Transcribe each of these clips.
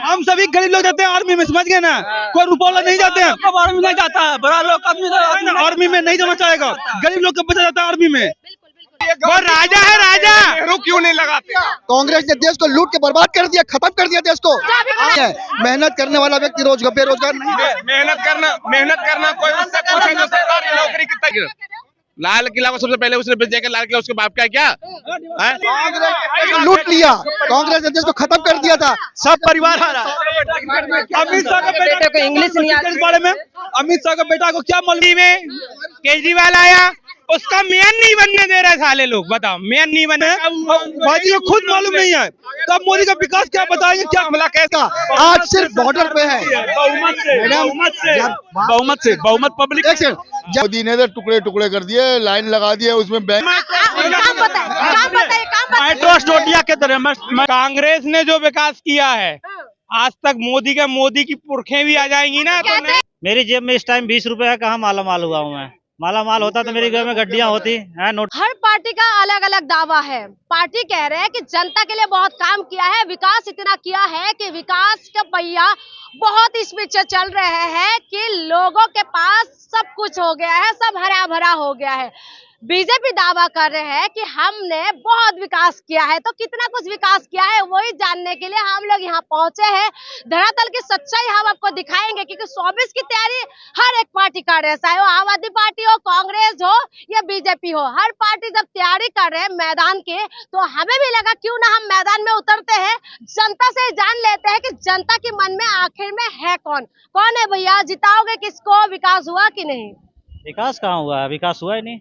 हम सभी गरीब लोग जाते हैं आर्मी में, समझ गए ना, कोई रुपया नहीं जाते हैं, आर्मी नहीं जाता है, बड़ा लोग आर्मी में नहीं जाना चाहेगा, गरीब लोग का बचा जाता है आर्मी में। वो राजा है, राजा नेहरू क्यों नहीं लगाते? कांग्रेस ने देश को लूट के बर्बाद कर दिया, खत्म कर दिया देश को। मेहनत करने वाला व्यक्ति बेरोजगार नहीं है। मेहनत करना कोई उससे पूछे जो सरकारी नौकरी कितना। लाल किला को सबसे पहले उसने बेच दिया, लाल किला उसके बाप का है क्या? कांग्रेस ने लूट लिया, कांग्रेस ने देश को खत्म कर दिया था। सब परिवार आ रहा है। अमित शाह का बेटा को इंग्लिश नहीं आता, इस बारे में अमित शाह का बेटा को क्या मालूम में केजरीवाल आया, उसका मेयर नहीं बनने दे रहे साले लोग। बताओ, मेयर नहीं बने, भाजी को खुद मालूम नहीं है। तब मोदी का विकास क्या बताएंगे, क्या हमला कैसा? आज सिर्फ बॉर्डर पे है, बहुमत पब्लिक। मोदी ने तो टुकड़े टुकड़े कर दिए, लाइन लगा दिए उसमें बैंक। मेट्रो स्टोडिया के तरह कांग्रेस ने जो विकास किया है आज तक, मोदी की पुरखें भी आ जाएंगी ना तो नहीं। मेरी जेब में इस टाइम 20 रुपए है, कहाँ माला माल हुआ हूँ मैं। माला माल होता तो मेरी घर में गड्डियां होती है। नोट हर पार्टी का अलग अलग दावा है। पार्टी कह रहे हैं कि जनता के लिए बहुत काम किया है, विकास इतना किया है कि विकास का पहिया बहुत इस पीछे चल रहे हैं कि लोगों के पास सब कुछ हो गया है, सब हरा भरा हो गया है। बीजेपी दावा कर रहे हैं कि हमने बहुत विकास किया है, तो कितना कुछ विकास किया है वही जानने के लिए हम लोग यहाँ पहुंचे हैं। धरातल की सच्चाई हम आपको दिखाएंगे, क्योंकि 24 की तैयारी हर एक पार्टी कर रहे हैं, चाहे वो आम आदमी पार्टी हो, कांग्रेस हो या बीजेपी हो। हर पार्टी जब तैयारी कर रहे हैं मैदान के, तो हमें भी लगा क्यों ना हम मैदान में उतरते हैं, जनता से जान लेते हैं कि जनता के मन में आखिर में है कौन है। भैया, जिताओगे किसको? विकास हुआ कि नहीं? विकास कहाँ हुआ है? विकास हुआ ही नहीं।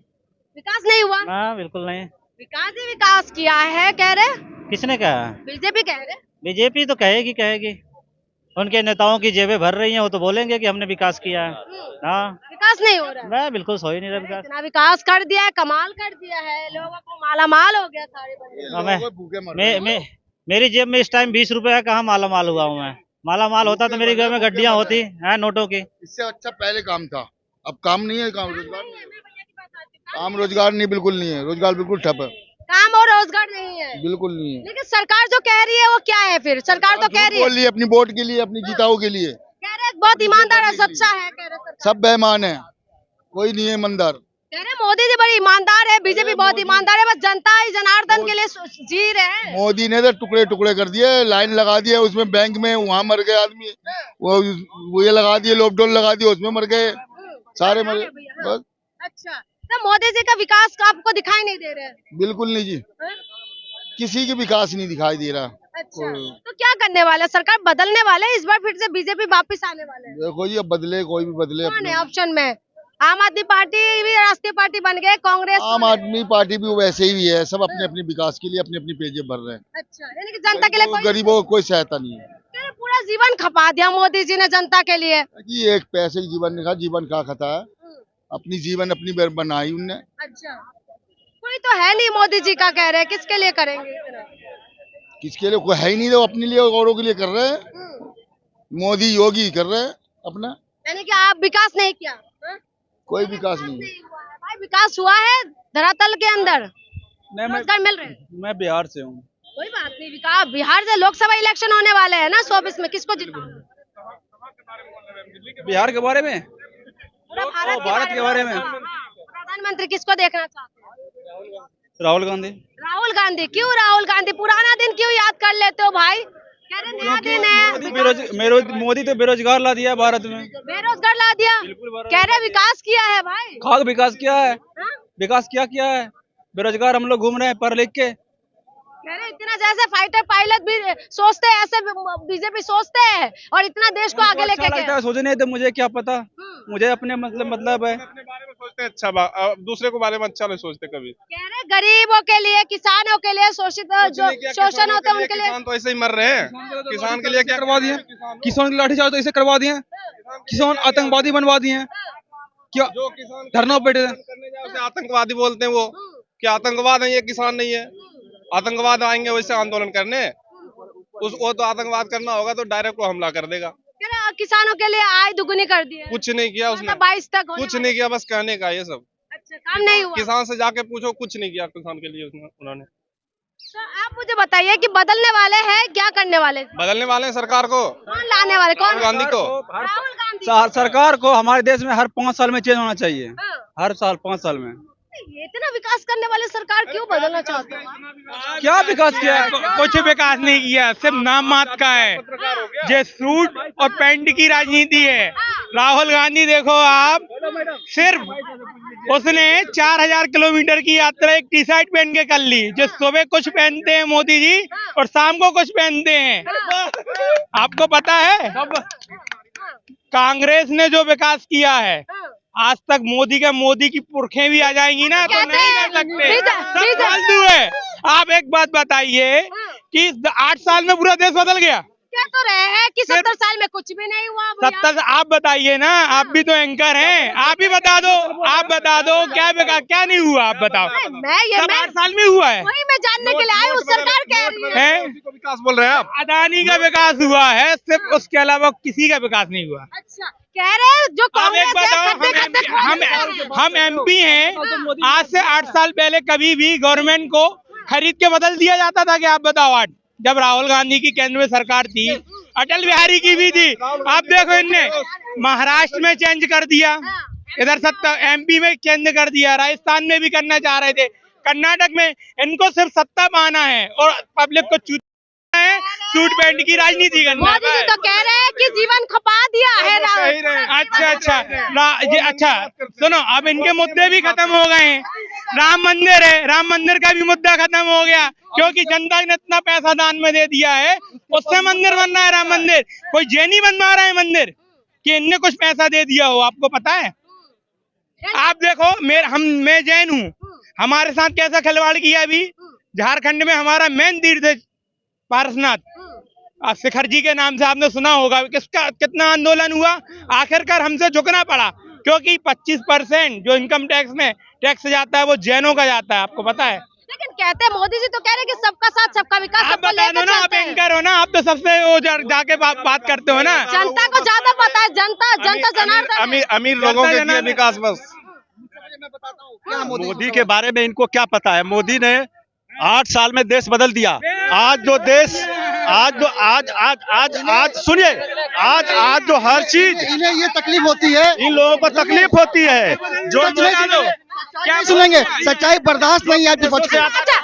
विकास नहीं हुआ? हाँ, बिल्कुल नहीं। विकास ही विकास किया है कह रहे। किसने कहा? बीजेपी कह रहे। बीजेपी तो कहेगी। उनके नेताओं की जेबें भर रही हैं, वो तो बोलेंगे कि हमने विकास किया है। हाँ, विकास नहीं हो रहा है। बिल्कुल हो ही नहीं रहा विकास। इतना विकास कर दिया है, कमाल कर दिया है, लोगों को माला माल हो गया सारे बंदे। मेरी जेब में इस टाइम 20 रुपए है, कहाँ माला माल हुआ हूँ मैं। माला माल होता तो मेरी घर में गड्डियां होती है नोटों की। इससे अच्छा पहले काम था, अब काम नहीं है। काम रोजगार नहीं, बिल्कुल नहीं है। रोजगार बिल्कुल ठप है, काम और रोजगार नहीं है, बिल्कुल नहीं है। लेकिन सरकार जो कह रही है वो क्या है फिर? सरकार तो कह रही है अपनी वोट के लिए, अपनी जीताओं के लिए कह रहे बहुत ईमानदार है, सच्चा है कह रहे। सब बेईमान है, कोई नहीं है ईमानदार। कह रहे मोदी जी बड़ी ईमानदार है, बीजेपी बहुत ईमानदार है, बस जनता ही जनार्दन के लिए जी रहे हैं। मोदी ने तो टुकड़े टुकड़े कर दिए, लाइन लगा दिए उसमें बैंक में, वहाँ मर गए आदमी। वो ये लगा दिए, लॉकडाउन लगा दिए, उसमें मर गए सारे, मर गए बस। अच्छा, तो मोदी जी का विकास आपको दिखाई नहीं दे रहा है? बिल्कुल नहीं जी, किसी की विकास नहीं दिखाई दे रहा। अच्छा, तो क्या करने वाला? सरकार बदलने वाले इस बार, फिर से बीजेपी वापस आने वाले हैं? देखो जी, अब बदले, कोई भी बदले। कौन है ऑप्शन में? आम आदमी पार्टी भी राष्ट्रीय पार्टी बन गए, कांग्रेस। आम आदमी पार्टी भी वैसे ही है, सब अपने अपने विकास के लिए अपने अपनी पेजें भर रहे हैं। अच्छा, यानी कि जनता के लिए गरीबों को कोई सहायता नहीं है। पूरा जीवन खपा दिया मोदी जी ने जनता के लिए। एक पैसे की जीवन नहीं, जीवन का खता है, अपनी जीवन अपनी बनाई उनने। अच्छा, कोई तो है नहीं मोदी जी का कह रहे हैं, किसके लिए करेंगे? किसके लिए? कोई है ही नहीं, तो अपने लिए औरों के लिए कर रहे हैं। मोदी योगी कर रहे हैं अपना। यानी कि आप विकास नहीं किया? कोई विकास नहीं है भाई, विकास हुआ है धरातल के अंदर? रोजगार मिल रहे हैं? मैं बिहार से हूँ। कोई बात नहीं, विकास बिहार से लोकसभा इलेक्शन होने वाले हैं ना 24 में, किसको जिताओगे? बिहार के बारे में, पूरा भारत के बारे में। प्रधानमंत्री किसको देखना चाहते हैं? राहुल गांधी। राहुल गांधी? क्यों राहुल गांधी? पुराना दिन क्यों याद कर लेते हो भाई? कह रहे नया दिन है। मोदी तो बेरोजगार ला दिया भारत में, बेरोजगार ला दिया। कह रहे विकास किया है भाई। खाद विकास किया है। हाँ? विकास क्या है? बेरोजगार हम लोग घूम रहे हैं पढ़ लिख के। कह रहे इतना जैसे फाइटर पायलट भी सोचते हैं, ऐसे बीजेपी सोचते हैं और इतना देश को आगे लेके गए। सोचने तो मुझे क्या पता, मुझे अपने मतलब है। अपने बारे में सोचते हैं अच्छा, दूसरे को बारे में अच्छा नहीं सोचते कभी। कह रहे गरीबों के लिए, किसानों के लिए, शोषित जो शोषण होता है उनके लिए। किसान तो ऐसे ही मर रहे हैं। किसान के लिए क्या करवा दिए? किसान की लाठीचार्ज तो ऐसे करवा दिए, किसान आतंकवादी बनवा दिए। क्या जो किसान धरना पे आतंकवादी बोलते हैं, वो क्या आतंकवाद है? ये किसान नहीं है। आतंकवाद आएंगे वैसे आंदोलन करने, वो तो आतंकवाद करना होगा तो डायरेक्ट वो हमला कर देगा। किसानों के लिए आय दुगुनी कर दी है। कुछ नहीं किया उसने, 22 तक कुछ नहीं किया, बस कहने का ये सब। अच्छा, काम नहीं हुआ। किसान से जाके पूछो, कुछ नहीं किया किसान के लिए उन्होंने। तो आप मुझे बताइए कि बदलने वाले हैं, क्या करने वाले, बदलने वाले हैं सरकार को, कौन लाने वाले, कौन? राहुल गांधी को। राहुल गांधी। सरकार को हमारे देश में हर 5 साल में चेंज होना चाहिए। हाँ। हर साल 5 साल में ये इतना विकास करने वाले सरकार क्यों बदलना चाहते हो? क्या विकास किया है? कुछ विकास नहीं किया, सिर्फ नाम मात्र का है। ये सूट और पैंट की राजनीति है। राहुल गांधी देखो आप, सिर्फ उसने 4000 किलोमीटर की यात्रा एक टी शर्ट पहन के कर ली, जो सुबह कुछ पहनते हैं मोदी जी और शाम को कुछ पहनते हैं। आपको पता है कांग्रेस ने जो विकास किया है आज तक, मोदी की पुरखें भी आ जाएंगी ना तो नहीं कर सकते, सब फालतू है। आप एक बात बताइए कि 8 साल में पूरा देश बदल गया। क्या तो रहे हैं कि 70 साल में कुछ भी नहीं हुआ भैया? 70, आप बताइए ना, आप भी तो एंकर हैं, आप ही बता दो, क्या नहीं हुआ, आप बताओ। सब 8 साल में हुआ है। वही मैं जानने के लिए आई हूँ, सरकार कह रही है। विकास बोल रहे हैं आप? अदानी का विकास हुआ है सिर्फ, उसके अलावा किसी का विकास नहीं हुआ। अच्छा, कह रहे हैं जो अब एक कांग्रेस है, बताओ, खड्डे हम एमपी हैं, आज से 8 साल पहले कभी भी गवर्नमेंट को खरीद के बदल दिया जाता था कि आप बताओ। आज जब राहुल गांधी की केंद्र में सरकार थी, अटल बिहारी की भी थी, आप देखो इनने महाराष्ट्र में चेंज कर दिया, इधर सत्ता एमपी में चेंज कर दिया, राजस्थान में भी करना चाह रहे थे, कर्नाटक में। इनको सिर्फ सत्ता पाना है और पब्लिक को चूतना है, सूट पैंट की राजनीति करना है। मोदी जी तो कह रहे हैं कि जीवन खपा दिया है अच्छा अच्छा सुनो, अब इनके मुद्दे भी खत्म हो गए हैं। राम मंदिर है, राम मंदिर का भी मुद्दा खत्म हो गया, क्योंकि जनता ने इतना पैसा दान में दे दिया है, उससे मंदिर बन रहा है। राम मंदिर कोई जैनी बनवा रहा है मंदिर कि इनने कुछ पैसा दे दिया हो, आपको पता है? आप देखो, मैं जैन हूँ, हमारे साथ कैसा खिलवाड़ किया। अभी झारखंड में हमारा मेन तीर्थ है पारसनाथ, शिखर जी के नाम से आपने सुना होगा, कितना आंदोलन हुआ, आखिरकार हमसे झुकना पड़ा, क्योंकि 25% जो इनकम टैक्स में टैक्स जाता है वो जैनों का जाता है, आपको पता है। लेकिन कहते हैं मोदी जी तो कह रहे हैं कि सबका साथ सबका विकास, आप सबको बता लेकर दो ना, आप चलते हैं। एंकर हो ना, आप तो सबसे वो जाके बात करते हो ना। जनता को ज्यादा पता है, जनता जनार्दन है। अमीर लोगों के लिए विकास बस। मोदी के बारे में इनको क्या पता है? मोदी ने 8 साल में देश बदल दिया। आज जो देश, आज सुनिए, आज जो हर चीज, इन्हें ये तकलीफ होती है, इन लोगों को तकलीफ होती है जो क्या सुनेंगे, सच्चाई बर्दाश्त नहीं है विपक्ष को। अच्छा,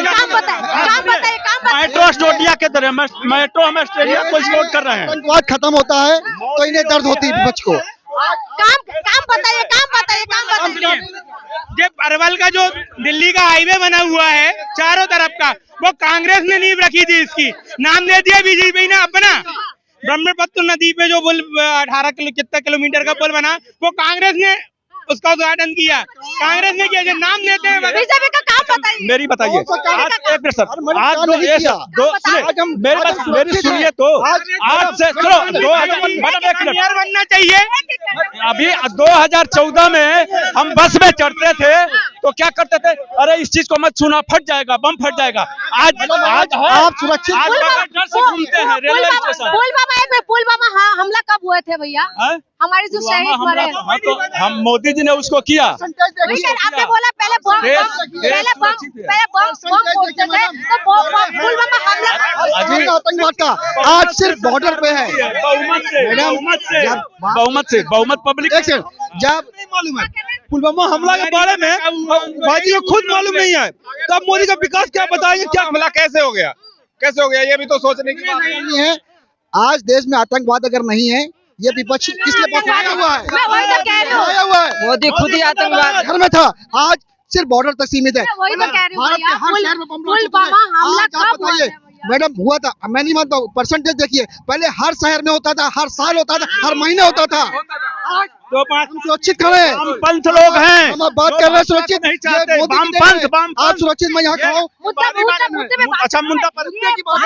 काम बताइए। मेट्रो ऑस्ट्रेलिया के तरह मेट्रो हम ऑस्ट्रेलिया को एक्सपोर्ट कर रहे हैं। आतंकवाद खत्म होता है तो इन्हें दर्द होती है विपक्ष को। काम बताइए। ये अरवल का जो दिल्ली का हाईवे बना हुआ है चारों तरफ का, वो कांग्रेस ने नींव रखी थी, इसकी नाम दे दिया बीजेपी ने अपना। ब्रह्मपुत्र नदी पे जो पुल 18 किलोमीटर का पुल बना, वो कांग्रेस ने उसका उद्घाटन किया, कांग्रेस ने किया। जो नाम देते हैं बीजेपी का काम बताइए। मेरी बताइए, आज एक मिनट सर, आज जो ये दो मेरी सुनिए तो, आज से 2000 बनना चाहिए। अभी 2014 में हम बस में चढ़ते थे तो क्या करते थे, अरे इस चीज को मत छूना, फट जाएगा, बम फट जाएगा। आज आप सुरक्षित डर से घूमते हैं रेलवे स्टेशन। पुलवामा हमला कब हुए थे भैया? हमारे जो शहीद मरे, तो हम मोदी जी ने उसको किया। लेकिन आपने बोला पहले बम फोड़ते थे, तो पुलवामा हमला आतंकवाद का आज सिर्फ बॉर्डर पे है। बहुमत पब्लिक। जब मालूम है पुलवामा हमला के बारे में भाई जी को खुद मालूम नहीं है, तो अब मोदी का विकास क्या बताएंगे? क्या हमला कैसे हो गया, ये भी तो सोचने की बात नहीं है। आज देश में आतंकवाद अगर नहीं है, ये विपक्ष किसने बताया हुआ है? मैं वही तो कह रही हूँ, मोदी खुद ही आतंकवाद घर में था, आज सिर्फ बॉर्डर तक सीमित है। वही तो कह रही हूँ भारत के भैया, हर शहर में बम पुलवामा हमला कब हुआ बताइए था? मैडम, हुआ था, मैं नहीं मानता हूँ, परसेंटेज देखिए, पहले हर शहर में होता था, हर साल होता था, हर महीने होता था। हम सुरक्षित खड़े हैं, हम पंथ लोग हैं, हम बात कर रहे हैं सुरक्षित नहीं चाहते। वामपंथ आप सुरक्षित, मैं यहाँ खड़ा हूँ। अच्छा मुद्दा पर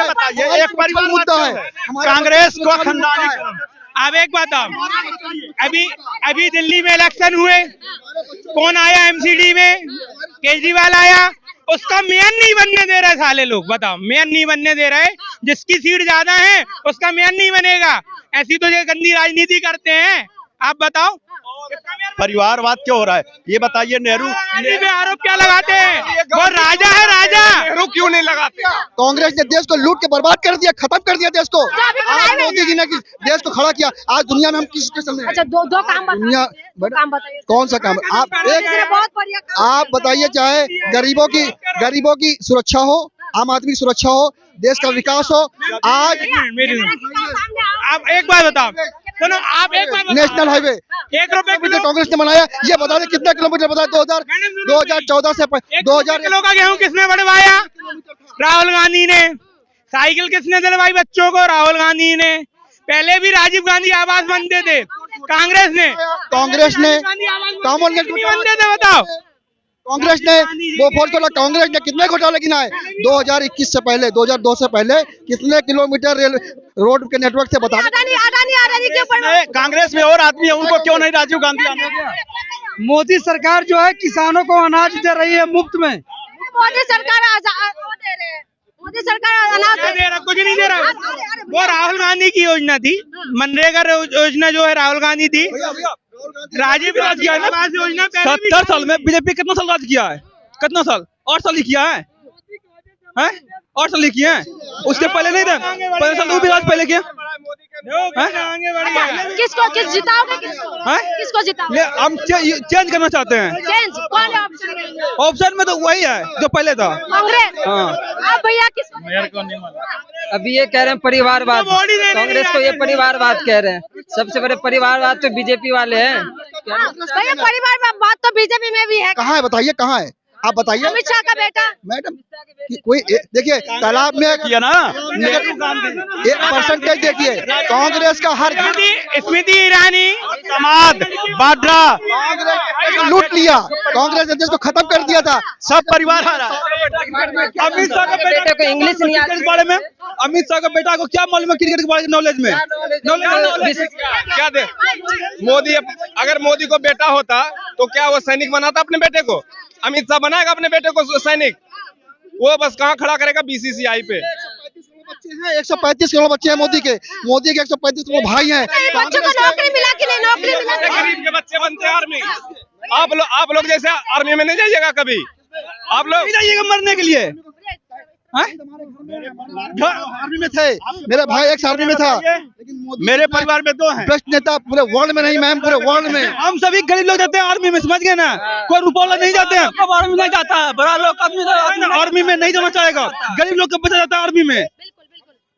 बताइए, एक बार मुद्दा है कांग्रेस को खानदानी। अब एक बात, अभी दिल्ली में इलेक्शन हुए, कौन आया एमसीडी में? केजरीवाल आया, उसका मेयर नहीं बनने दे रहे साले लोग। बताओ, मेयर नहीं बनने दे रहे, जिसकी सीट ज्यादा है उसका मेयर नहीं बनेगा। ऐसी तो ये गंदी राजनीति करते हैं, आप बताओ। परिवारवाद क्यों हो रहा है ये बताइए। नेहरू पे आरोप क्या लगाते हैं? वो राजा है, राजा। नेहरू क्यों नहीं लगाते? कांग्रेस ने देश को लूट के बर्बाद कर दिया, खत्म कर दिया देश को। आज मोदी जी ने देश को खड़ा किया। आज दुनिया में हम किस स्टेशन में? अच्छा, दो काम दुनिया काम बताइए। कौन सा काम? आप बताइए, चाहे गरीबों की सुरक्षा हो, आम आदमी की सुरक्षा हो, देश का विकास हो। आज आप एक बात बताओ, सुनो, आप एक बात नेशनल हाईवे 1 रुपए जो कांग्रेस ने बनाया, ये बता दें कितना किलोमीटर बताया? 2014 से 2000 किलो का गेहूं किसने बढ़वाया? राहुल गांधी ने। साइकिल किसने दिलवाई बच्चों को? राहुल गांधी ने। पहले भी राजीव गांधी आवास बनते थे, कांग्रेस ने कॉमनवेल्थ बनते थे। बताओ, कांग्रेस ने वो फोर्स को, कांग्रेस ने कितने घोटाले गिनाए? 2021 से पहले, 2002 से पहले कितने किलोमीटर रेल रोड के नेटवर्क से बता। अडानी के ऊपर कांग्रेस में और आदमी है, उनको क्यों नहीं राजीव गांधी आने दिया? मोदी सरकार जो है किसानों को अनाज दे रही है मुफ्त में। मोदी सरकार दे रहे हैं, मोदी सरकार अनाज दे रहा, कुछ नहीं दे रहा। वो राहुल गांधी की योजना थी, मनरेगा योजना जो है राहुल गांधी थी। राजीव गांधी योजना 70 साल में बीजेपी कितना साल राज किया है? कितना साल? 8 साल ही किया है, 8 साल ही किया है। उसके पहले नहीं था, 15 साल वो भी राज पहले किया। किस जिताओगे? किसको जिताओगे? हम चेंज करना चाहते हैं। चेंज कौन है ऑप्शन? ऑप्शन में तो वही है जो पहले था। कांग्रेस। आप भैया किसको? अभी ये कह रहे हैं परिवारवाद, कांग्रेस को ये परिवारवाद कह रहे हैं। सबसे बड़े परिवारवाद तो बीजेपी वाले हैं। भैया परिवारवाद तो बीजेपी में भी है। कहाँ है बताइए, कहाँ है? आप बताइए। अमित शाह का बेटा। मैडम कोई देखिए, तालाब में किया ना, 1% देखिए, कांग्रेस का हर स्मृति ईरानी, समाज बाड्रा लूट लिया। कांग्रेस ने देश को खत्म कर दिया था। सब परिवार हारा। अमित शाह का बेटे को इंग्लिश नहीं आती के बारे में। अमित शाह का बेटा को क्या मालूम है क्रिकेट के बारे में? नॉलेज में क्या दे? मोदी, अगर मोदी को बेटा होता तो क्या वो सैनिक बनाता अपने बेटे को? अमित शाह बनाएगा अपने बेटे को सैनिक? वो बस कहाँ खड़ा करेगा? बीसीसीआई पे। 135 करोड़ बच्चे हैं मोदी के 135 करोड़ भाई हैं। बच्चों को नौकरी मिला कि नहीं? नौकरी मिला कि नहीं? गरीब के बच्चे बनते हैं आर्मी। आप लोग जैसे आर्मी में नहीं जाइएगा कभी? आप लोग नहीं जाइएगा मरने के लिए। आर्मी में थे, मेरा भाई एक्स आर्मी में था, लेकिन मेरे परिवार में 2 हैं। भ्रष्ट नेता पूरे वर्ल्ड में नहीं, मैम पूरे वर्ल्ड में। हम सभी गरीब लोग जाते हैं आर्मी में, समझ गए ना? कोई रुपया नहीं जाते हैं, कब आर्मी नहीं जाता है? बड़ा लोग आर्मी में नहीं जाना चाहेगा। गरीब लोग कब बचा जाता है आर्मी में?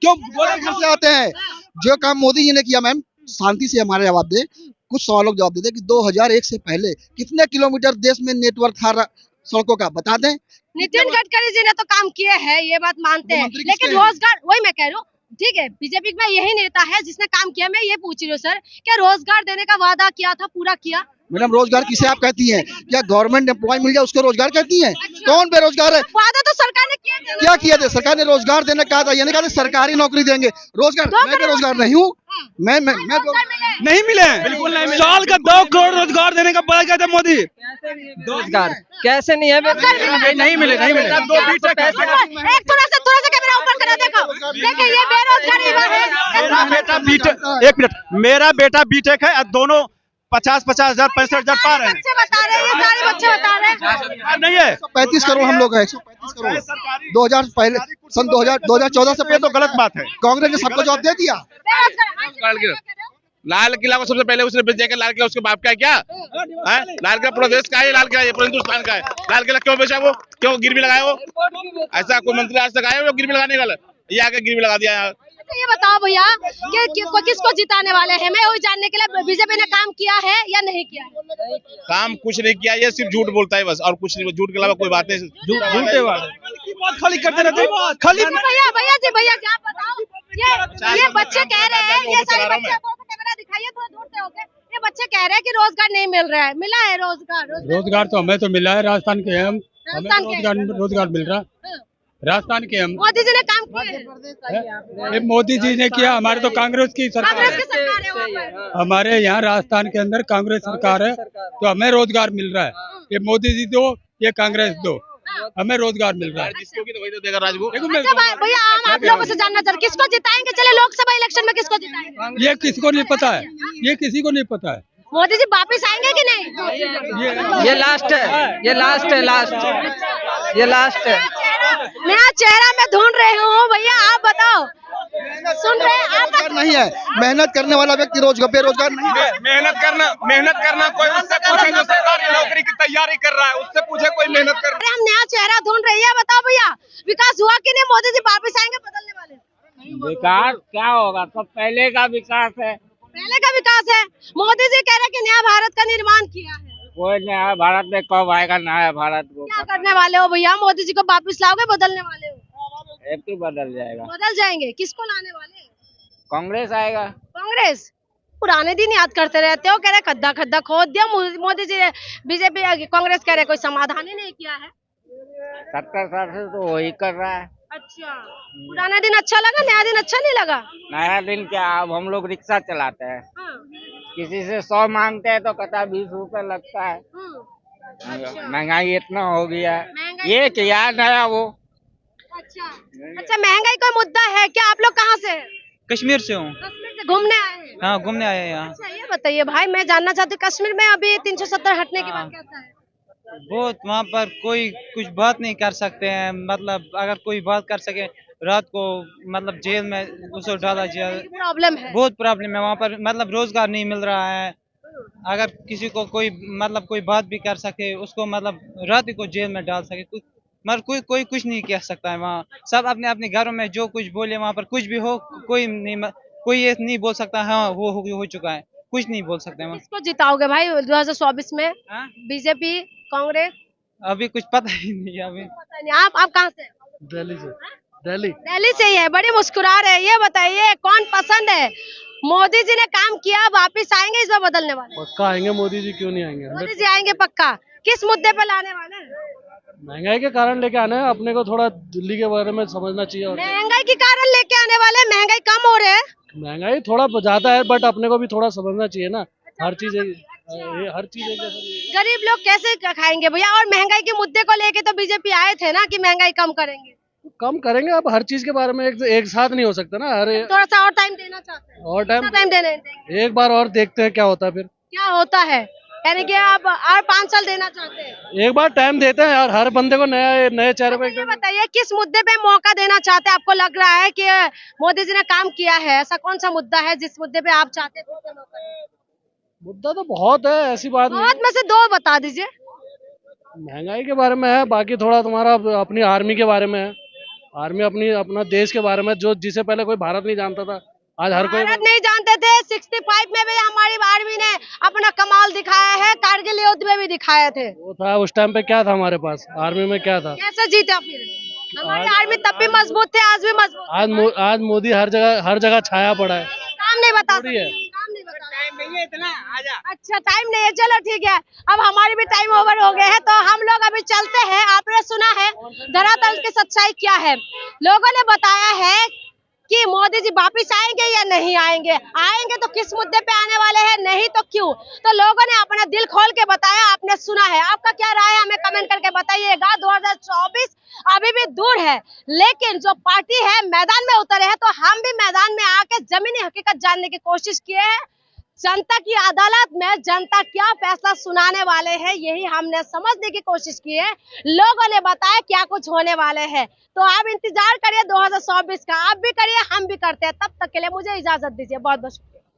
क्यों घर से आते हैं? जो काम मोदी जी ने किया, मैम शांति से हमारे जवाब दे, कुछ सवालों का जवाब दे कि 2001 से पहले कितने किलोमीटर देश में नेटवर्क था सड़कों का, बता दें। नितिन गडकरी जी ने तो काम किए हैं, ये बात मानते हैं, लेकिन रोजगार, वही मैं कह रही हूँ, ठीक है, बीजेपी में यही नेता है जिसने काम किया। मैं ये पूछ रही हूँ सर, क्या रोजगार देने का वादा किया था, पूरा किया? मैडम रोजगार किसे आप कहती हैं? क्या गवर्नमेंट एम्प्लॉय मिल जाए उसको रोजगार कहती हैं? कौन बेरोजगार है? वादा तो सरकार ने किया था। क्या किया था? सरकार ने रोजगार देने कहा था, यानी कहा था सरकारी नौकरी देंगे। रोजगार, मैं बेरोजगार नहीं हूँ। मैं नहीं मिले, बिल्कुल नहीं मिले। साल का 2 करोड़ रोजगार देने का बड़ा कहता मोदी। रोजगार कैसे नहीं है? नहीं मिले, नहीं मिले। एक थोड़ा सा कैमरा ऊपर करा, देखो देखिए, ये बेरोजगारी एक मिनट, मेरा बेटा बीटेक है, दोनों 50-50 हजार 65 हजार पा रहे हैं। बच्चे बता रहे हैं, ये सारे बच्चे बता रहे हैं। नहीं है 35 करोड़ हम लोग हैं, 135 करोड़ 2000 पहले, सन 2014 से पहले। तो गलत बात है। कांग्रेस ने सबको जवाब दे दिया। लाल किला को सबसे पहले उसने बेचा, लाल किला उसके बाप का है क्या? लाल किला पूरा देश का है, लाल किला ये पूरे हिंदुस्तान का है। लाल किला क्यों बेचा? वो क्यों गिरवी लगाया? वो ऐसा कोई मंत्री आज तक आया वो गिरवी लगाने वाला? ये आके गिरवी लगा दिया। ये बताओ भैया कि किसको जिताने वाले हैं? मैं वही जानने के लिए, बीजेपी ने काम किया है या नहीं किया है? काम कुछ नहीं किया, ये सिर्फ झूठ बोलता है बस, और कुछ नहीं। झूठ के अलावा कोई बात नहीं। झूठे बात खाली करते रहते हैं, खाली। भैया क्या बताओ, ये बच्चे कह रहे हैं, ये सारे बच्चे, कैमरा दिखाइए थोड़ा दूर से होके, ये बच्चे कह रहे हैं कि रोजगार नहीं मिल रहा है। मिला है रोजगार तो हमें तो मिला है, राजस्थान के हम, हमें रोजगार मिल रहा है। राजस्थान के हम, मोदी जी ने काम किया। मोदी जी ने किया, हमारे तो कांग्रेस की सरकार कांग्रेस की सरकार है वहाँ पर। हमारे यहाँ राजस्थान के अंदर कांग्रेस सरकार है, तो हमें रोजगार मिल रहा है। ये मोदी जी दो, ये कांग्रेस दो, हमें रोजगार मिल रहा है। जिसको भी तो वही तो देगा राजू। अच्छा भैया, आप लोगों से जानना चाह रहे किसको जिताएंगे? चले लोकसभा इलेक्शन में किसको जिताएंगे? ये किसी को नहीं पता है, ये किसी को नहीं पता है। मोदी जी वापिस आएंगे कि नहीं? ये लास्ट है, ये लास्ट है, लास्ट, ये लास्ट है। नया चेहरा मैं ढूंढ रही हूँ भैया, आप बताओ। सुन रहे हैं आप? रोजगार नहीं है, मेहनत करने वाला व्यक्ति बेरोजगार नहीं है। मेहनत करना कोई उससे पूछे जो सरकारी नौकरी की तैयारी कर रहा है, उससे पूछे कोई मेहनत कर। अरे हम नया चेहरा ढूंढ रही है, बताओ भैया विकास हुआ कि नहीं? मोदी जी वापिस आएंगे बदलने वाले? विकास क्या होगा, सब पहले का विकास है। पहले का विकास है। मोदी जी कह रहे हैं कि नया भारत का निर्माण किया है। कोई नया भारत में कब आएगा नया भारत को? क्या करने वाले हो भैया? मोदी जी को वापिस लाओगे, बदलने वाले हो? एक ही बदल जाएगा। बदल जाएंगे। किसको लाने वाले? कांग्रेस आएगा। कांग्रेस? पुराने दिन याद करते रहते हो, कह रहे खड्डा खड्डा खोद दिया मोदी जी। बीजेपी कांग्रेस कह रहे कोई समाधान ही नहीं किया है। 70 साल से तो वही कर रहा है। अच्छा, पुराना दिन अच्छा लगा, नया दिन अच्छा नहीं लगा? नया दिन क्या, अब हम लोग रिक्शा चलाते हैं, हाँ। किसी से 100 मांगते हैं तो कहता 20 रुपए लगता है। अच्छा। महंगाई इतना हो गया है, महंगाई- ये क्या नया वो। अच्छा अच्छा, महंगाई कोई मुद्दा है क्या? आप लोग कहाँ से हैं? कश्मीर से हूँ। कश्मीर से घूमने आए हैं? हाँ, घूमने आए हैं यहाँ। अच्छा, ये बताइए भाई, मैं जानना चाहती हूँ कश्मीर में अभी 370 हटने के बाद कैसा है? बहुत, वहाँ पर कोई कुछ बात नहीं कर सकते हैं, मतलब अगर कोई बात कर सके रात को मतलब जेल में उसको डाला जाए। प्रॉब्लम है, बहुत प्रॉब्लम है वहाँ पर, मतलब रोजगार नहीं मिल रहा है। अगर किसी को कोई मतलब कोई बात भी कर सके उसको मतलब रात ही को जेल में डाल सके, कुछ मगर कोई कुछ नहीं कह सकता है वहाँ। सब अपने अपने घरों में जो कुछ बोले, वहाँ पर कुछ भी हो, कोई ये नहीं बोल सकता हाँ वो हो चुका है, कुछ नहीं बोल सकते वहाँ। किसको जिताओगे भाई 2024 में? हाँ? बीजेपी, कांग्रेस? अभी कुछ पता ही नहीं है अभी। पता नहीं। आप कहाँ से? दिल्ली से। दिल्ली दिल्ली से ही है, बड़ी मुस्कुरा रहे हैं। ये बताइए कौन पसंद है? मोदी जी ने काम किया, वापिस आएंगे इस बार बदलने वाले? पक्का आएंगे मोदी जी, क्यों नहीं आएंगे? मोदी जी आएंगे पक्का। किस मुद्दे पे लाने वाले हैं? महंगाई के कारण लेके आना है, अपने को थोड़ा दिल्ली के बारे में समझना चाहिए। और महंगाई के कारण लेके आने वाले? महंगाई कम हो रहे है? महंगाई थोड़ा ज्यादा है, बट अपने को भी थोड़ा समझना चाहिए ना। हर चीज हर चीज एक जैसा नहीं है। गरीब लोग कैसे खाएंगे भैया? और महंगाई के मुद्दे को लेके तो बीजेपी आए थे ना कि महंगाई कम करेंगे। कम करेंगे, अब हर चीज के बारे में एक साथ नहीं हो सकता ना। अरे थोड़ा सा और टाइम देना चाहते हैं। और टाइम देंगे। एक बार और देखते हैं क्या होता है फिर। क्या होता है, यानी कि आप और 5 साल देना चाहते हैं? एक बार टाइम देते हैं यार, हर बंदे को नए चेहरे पे। ये बताइए किस मुद्दे पे मौका देना चाहते हैं? आपको लग रहा है कि मोदी जी ने काम किया है, ऐसा कौन सा मुद्दा है जिस मुद्दे पे आप चाहते हैं? मुद्दा तो बहुत है, ऐसी बात नहीं। बहुत में से 2 बता दीजिए। महंगाई के बारे में है, बाकी थोड़ा तुम्हारा अपनी आर्मी के बारे में है। आर्मी अपना देश के बारे में, जो जिसे पहले कोई भारत नहीं जानता था, आज हर कोई भारत नहीं जानते थे। 65 में भी हमारी आर्मी ने अपना कमाल दिखाया है, कारगिल युद्ध में भी दिखाए थे। वो था उस टाइम पे, क्या था हमारे पास आर्मी में, क्या था? कैसे जीता फिर? हमारी आर्मी तब भी मजबूत थे, आज भी मजबूत। आज मोदी हर जगह छाया पड़ा है। काम नहीं बता सकते, काम नहीं बता। टाइम नहीं है इतना, आजा। अच्छा, टाइम नहीं है, चलो ठीक है। अब हमारी भी टाइम ओवर हो गया है, तो हम लोग अभी चलते हैं। आपने सुना है धरातल की सच्चाई क्या है। लोगों ने बताया है कि मोदी जी वापिस आएंगे या नहीं आएंगे, आएंगे तो किस मुद्दे पे आने वाले हैं, नहीं तो क्यों। तो लोगों ने अपना दिल खोल के बताया, आपने सुना है। आपका क्या राय है हमें कमेंट करके बताइएगा। 2024 अभी भी दूर है, लेकिन जो पार्टी है मैदान में उतरे हैं, तो हम भी मैदान में आके जमीनी हकीकत जानने की कोशिश किए हैं। जनता की अदालत में जनता क्या फैसला सुनाने वाले हैं, यही हमने समझने की कोशिश की है। लोगों ने बताया क्या कुछ होने वाले हैं, तो आप इंतजार करिए 2024 का। आप भी करिए, हम भी करते हैं। तब तक के लिए मुझे इजाजत दीजिए। बहुत बहुत शुक्रिया।